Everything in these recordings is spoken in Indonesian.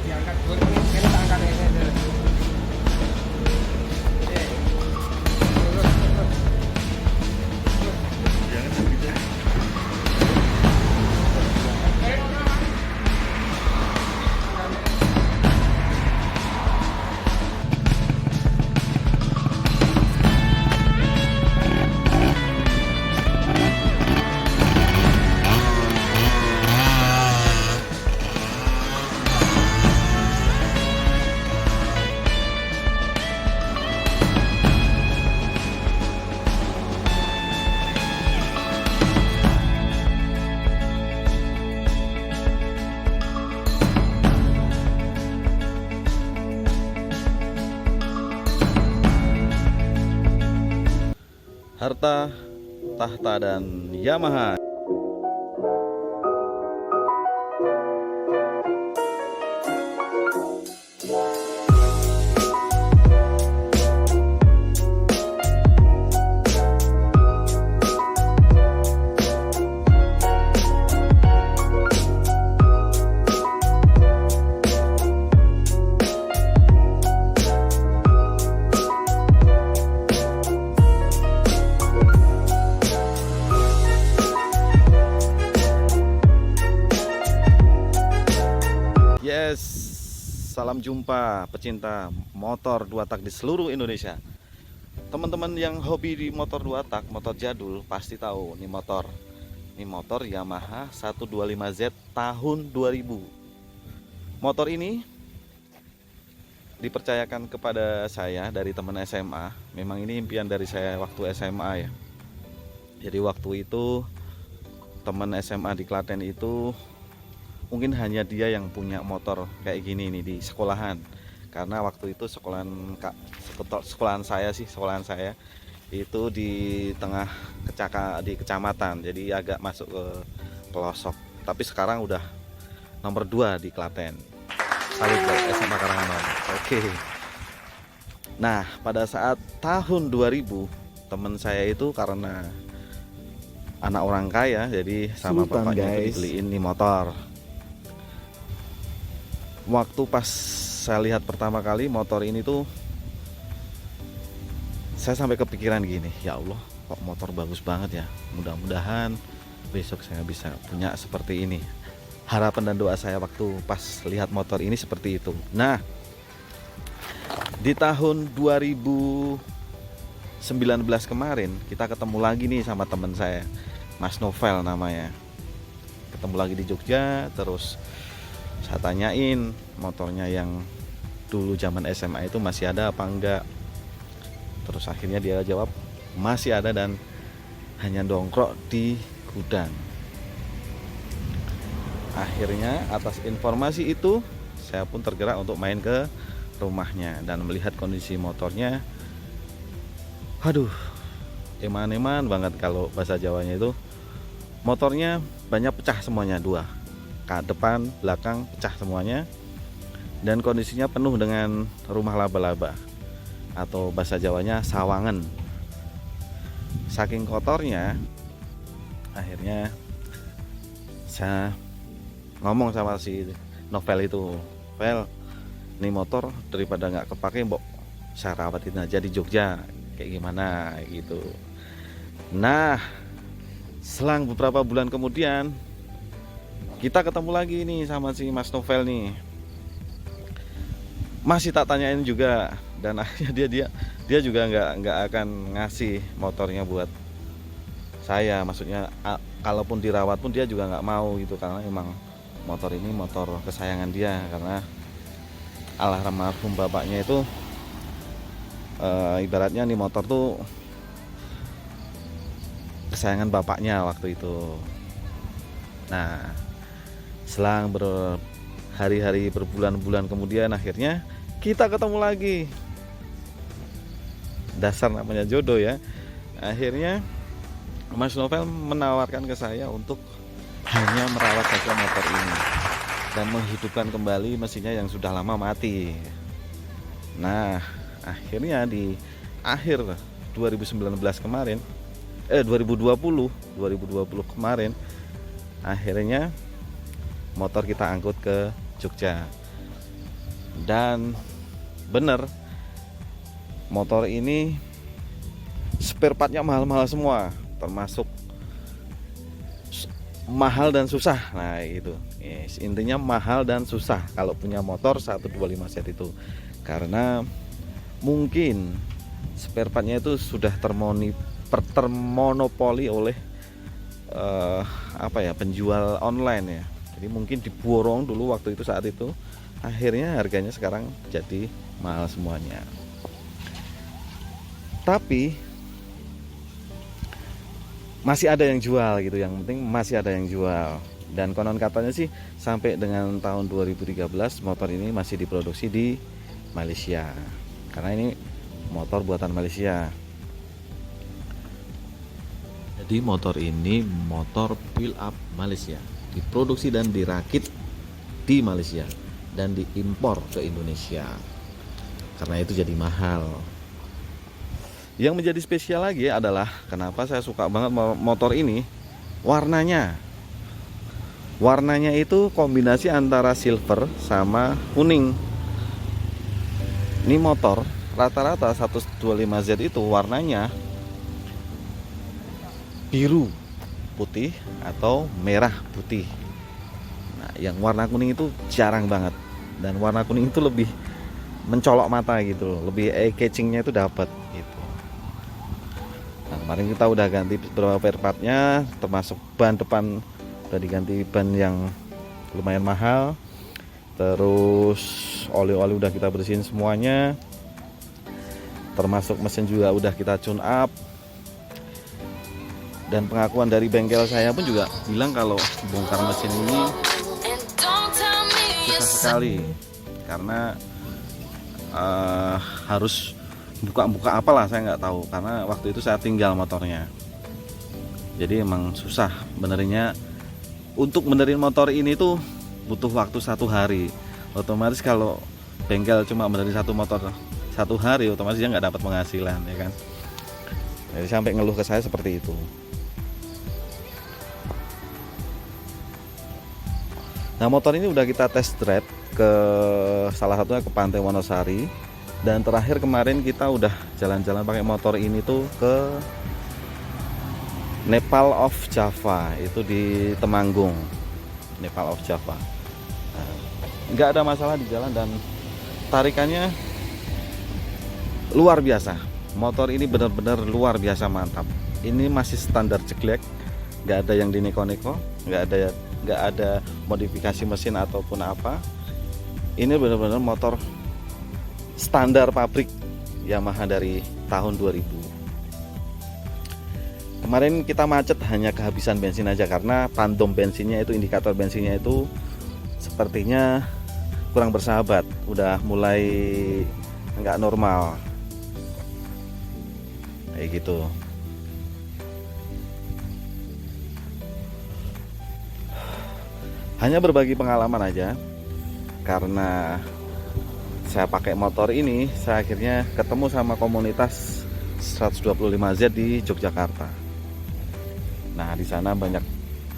diangkat dulu, ini tak angkat ini. Harta, tahta, dan Yamaha. Yes, salam jumpa pecinta motor dua tak di seluruh Indonesia. Teman-teman yang hobi di motor dua tak, motor jadul pasti tahu nih motor. Ini motor Yamaha 125Z tahun 2000. Motor ini dipercayakan kepada saya dari teman SMA. Memang ini impian dari saya waktu SMA ya. Jadi waktu itu teman SMA di Klaten itu mungkin hanya dia yang punya motor kayak gini nih di sekolahan, karena waktu itu sekolahan saya itu di tengah di kecamatan, jadi agak masuk ke pelosok. Tapi sekarang udah nomor 2 di Klaten. Salut buat SMA Karanganom. Oke. Nah, pada saat tahun 2000 teman saya itu karena anak orang kaya, jadi sama Sultan, bapaknya guys, itu dibeliin nih motor. Waktu pas saya lihat pertama kali motor ini tuh, saya sampai kepikiran gini, ya Allah, kok motor bagus banget ya. Mudah-mudahan besok saya bisa punya seperti ini. Harapan dan doa saya waktu pas lihat motor ini seperti itu. Nah, di tahun 2019 kemarin kita ketemu lagi nih sama teman saya, Mas Novel namanya. Ketemu lagi di Jogja, terus saya tanyain motornya yang dulu zaman SMA itu masih ada apa enggak. Terus akhirnya dia jawab masih ada dan hanya dongkrok di gudang. Akhirnya atas informasi itu saya pun tergerak untuk main ke rumahnya dan melihat kondisi motornya. Aduh, eman-eman banget kalau bahasa Jawanya itu. Motornya banyak pecah semuanya, 2. Depan, belakang pecah semuanya, dan kondisinya penuh dengan rumah laba-laba atau bahasa Jawanya sawangan. Saking kotornya, akhirnya saya ngomong sama si Novel itu, Vel, ini motor daripada nggak kepake, mbok saya rawatin aja di Jogja, kayak gimana gitu. Nah, selang beberapa bulan kemudian kita ketemu lagi nih sama si Mas Novel nih. Masih tak tanyain juga, dan akhirnya dia juga nggak akan ngasih motornya buat saya. Maksudnya kalaupun dirawat pun dia juga nggak mau gitu, karena emang motor ini motor kesayangan dia, karena almarhum bapaknya itu ibaratnya nih motor tuh kesayangan bapaknya waktu itu. Nah, selang berhari-hari, berbulan-bulan kemudian akhirnya kita ketemu lagi. Dasar namanya jodoh ya. Akhirnya Mas Novel menawarkan ke saya untuk hanya merawat saja motor ini dan menghidupkan kembali mesinnya yang sudah lama mati. Nah, akhirnya di akhir 2019 kemarin 2020 kemarin akhirnya motor kita angkut ke Jogja. Dan bener, motor ini spare partnya mahal-mahal semua, termasuk mahal dan susah. Nah itu yes, intinya mahal dan susah kalau punya motor 125Z itu, karena mungkin spare partnya itu sudah termonopoli oleh penjual online ya. Jadi mungkin diborong dulu waktu itu, saat itu akhirnya harganya sekarang jadi mahal semuanya. Tapi masih ada yang jual gitu, yang penting masih ada yang jual. Dan konon katanya sih sampai dengan tahun 2013 motor ini masih diproduksi di Malaysia, karena ini motor buatan Malaysia. Jadi motor ini motor build up Malaysia, diproduksi dan dirakit di Malaysia dan diimpor ke Indonesia, karena itu jadi mahal. Yang menjadi spesial lagi adalah kenapa saya suka banget motor ini, warnanya. Warnanya itu kombinasi antara silver sama kuning. Ini motor rata-rata 125Z itu warnanya biru putih atau merah putih. Nah, yang warna kuning itu jarang banget, dan warna kuning itu lebih mencolok mata gitu loh, lebih eye-catchingnya itu dapat gitu. Nah, kemarin kita udah ganti beberapa spare partnya, termasuk ban depan udah diganti ban yang lumayan mahal. Terus oli-oli udah kita bersihin semuanya, termasuk mesin juga udah kita tune up. Dan pengakuan dari bengkel saya pun juga bilang kalau bongkar mesin ini susah sekali, karena harus buka-buka apalah, saya nggak tahu, karena waktu itu saya tinggal motornya. Jadi emang susah benerinnya. Untuk benerin motor ini tuh butuh waktu 1 hari. Otomatis kalau bengkel cuma benerin satu motor 1 hari, otomatis dia nggak dapat penghasilan, ya kan. Jadi sampai ngeluh ke saya seperti itu. Nah, motor ini udah kita test drive ke salah satunya ke Pantai Wonosari, dan terakhir kemarin kita udah jalan-jalan pakai motor ini tuh ke Nepal of Java, itu di Temanggung, Nepal of Java. Nah, nggak ada masalah di jalan dan tarikannya luar biasa. Motor ini benar-benar luar biasa mantap. Ini masih standar jeglek, nggak ada yang dineko-neko, nggak ada modifikasi mesin ataupun apa. Ini benar-benar motor standar pabrik Yamaha dari tahun 2000. Kemarin kita macet hanya kehabisan bensin aja, karena tandem bensinnya itu, indikator bensinnya itu sepertinya kurang bersahabat, udah mulai nggak normal kayak gitu. Hanya berbagi pengalaman aja, karena saya pakai motor ini, saya akhirnya ketemu sama komunitas 125Z di Yogyakarta. Nah, di sana banyak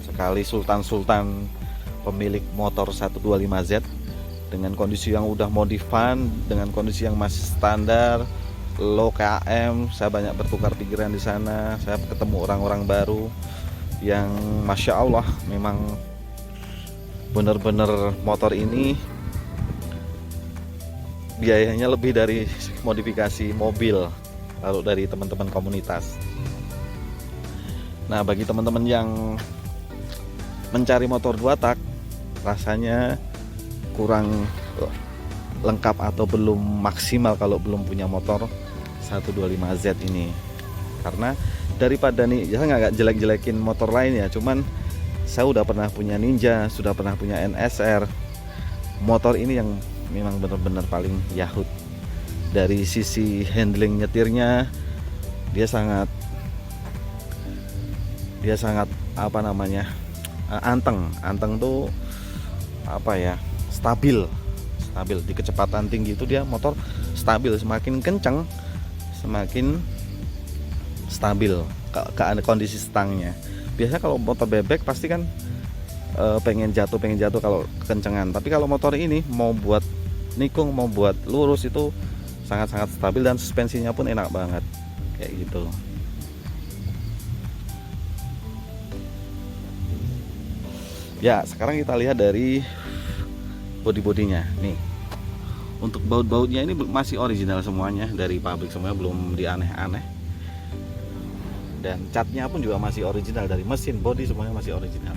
sekali sultan-sultan pemilik motor 125Z dengan kondisi yang udah modifan, dengan kondisi yang masih standar, low KM. Saya banyak bertukar pikiran di sana. Saya ketemu orang-orang baru yang masya Allah, memang bener-bener motor ini biayanya lebih dari modifikasi mobil kalau dari teman-teman komunitas. Nah, bagi teman-teman yang mencari motor 2 tak, rasanya kurang lengkap atau belum maksimal kalau belum punya motor 125Z ini. Karena daripada nih, ya saya nggak jelek-jelekin motor lain ya, cuman saya udah pernah punya Ninja, sudah pernah punya NSR. Motor ini yang memang benar-benar paling yahut. Dari sisi handling nyetirnya, dia sangat anteng tuh stabil di kecepatan tinggi itu dia motor stabil, semakin kencang semakin stabil ke kondisi stangnya. Biasanya kalau motor bebek pasti kan pengen jatuh kalau kekencengan, tapi kalau motor ini mau buat nikung mau buat lurus itu sangat-sangat stabil, dan suspensinya pun enak banget kayak gitu. Ya, sekarang kita lihat dari bodi-bodinya nih. Untuk baut-bautnya ini masih original semuanya, dari pabrik semuanya, belum dianeh-aneh. Dan catnya pun juga masih original, dari mesin, bodi semuanya masih original.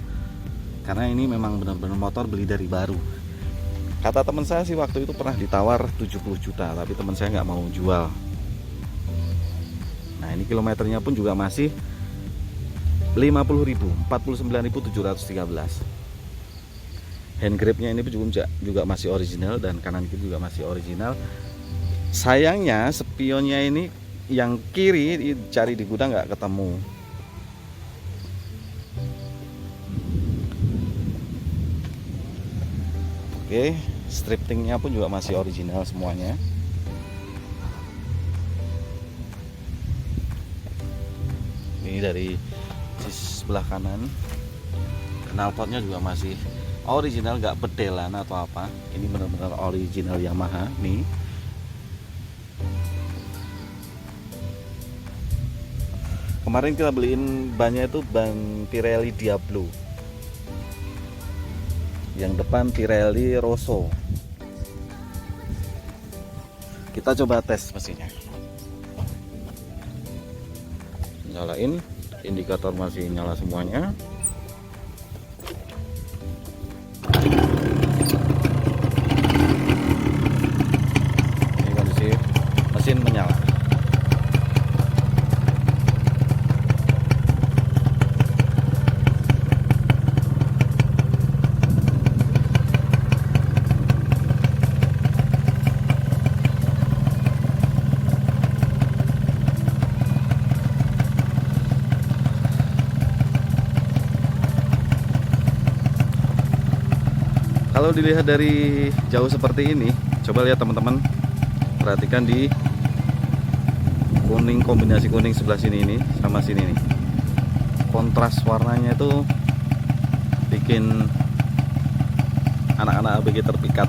Karena ini memang benar-benar motor beli dari baru. Kata teman saya sih waktu itu pernah ditawar 70 juta, tapi teman saya nggak mau jual. Nah, ini kilometernya pun juga masih 50.000, 49.713. Hand gripnya ini juga masih original, dan kanan kiri juga masih original. Sayangnya spionnya ini yang kiri cari di gudang nggak ketemu. Oke, striptingnya pun juga masih original semuanya. Ini dari sisi sebelah kanan, knalpotnya juga masih original, nggak bedelan atau apa. Ini benar-benar original Yamaha nih. Kemarin kita beliin bannya itu ban Pirelli Diablo, yang depan Pirelli Rosso. Kita coba tes mesinnya. Nyalain, indikator masih nyala semuanya. Ini kondisi mesin menyala. Kalau dilihat dari jauh seperti ini, coba lihat teman-teman, perhatikan di kuning, kombinasi kuning sebelah sini ini sama sini nih, kontras warnanya itu bikin anak-anak ABG terpikat.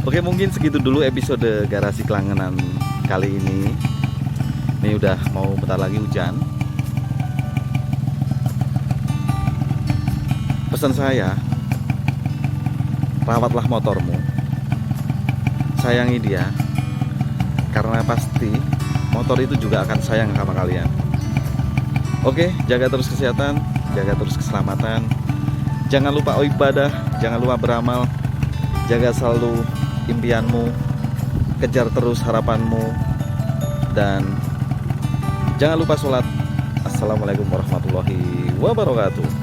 Oke, mungkin segitu dulu episode Garasi Kelangenan kali ini. Ini udah mau bentar lagi hujan. Pesan saya, rawatlah motormu, sayangi dia, karena pasti motor itu juga akan sayang sama kalian. Oke, jaga terus kesehatan, jaga terus keselamatan, jangan lupa ibadah, jangan lupa beramal, jaga selalu impianmu, kejar terus harapanmu, dan jangan lupa sholat. Assalamualaikum warahmatullahi wabarakatuh.